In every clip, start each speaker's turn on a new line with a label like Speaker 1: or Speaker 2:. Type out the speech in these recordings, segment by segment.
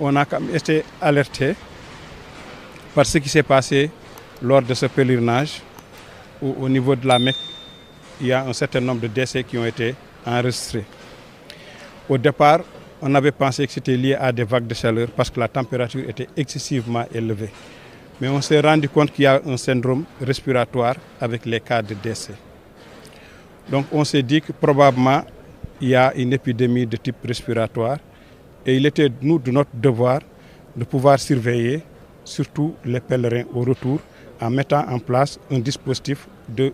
Speaker 1: on a quand même été alerté par ce qui s'est passé lors de ce pèlerinage où au niveau de la Mecque, il y a un certain nombre de décès qui ont été enregistrés. Au départ, on avait pensé que c'était lié à des vagues de chaleur parce que la température était excessivement élevée. Mais on s'est rendu compte qu'il y a un syndrome respiratoire avec les cas de décès. Donc on s'est dit que probablement il y a une épidémie de type respiratoire et il était de notre devoir de pouvoir surveiller surtout les pèlerins au retour en mettant en place un dispositif de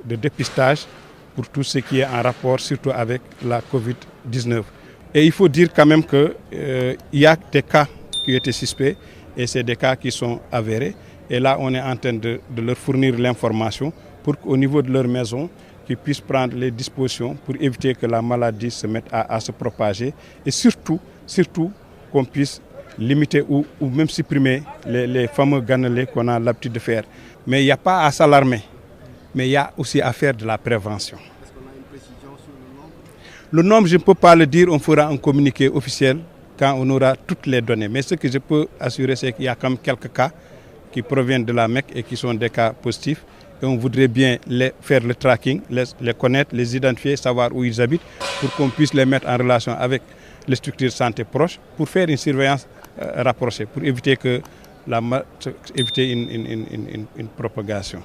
Speaker 1: dépistage pour tout ce qui est en rapport surtout avec la Covid-19. Et il faut dire quand même qu'il y a des cas qui étaient suspects et c'est des cas qui sont avérés. Et là, on est en train de leur fournir l'information pour qu'au niveau de leur maison, qu'ils puissent prendre les dispositions pour éviter que la maladie se mette à se propager et surtout qu'on puisse limiter ou même supprimer les fameux ganelets qu'on a l'habitude de faire. Mais il n'y a pas à s'alarmer, mais il y a aussi à faire de la prévention.
Speaker 2: Est-ce qu'on a une précision sur le nombre?
Speaker 1: Le nombre, je ne peux pas le dire, on fera un communiqué officiel quand on aura toutes les données. Mais ce que je peux assurer, c'est qu'il y a quand même quelques cas qui proviennent de la Mecque et qui sont des cas positifs. Et on voudrait bien faire le tracking, les connaître, les identifier, savoir où ils habitent, pour qu'on puisse les mettre en relation avec les structures de santé proches, pour faire une surveillance rapprochée, pour éviter une propagation.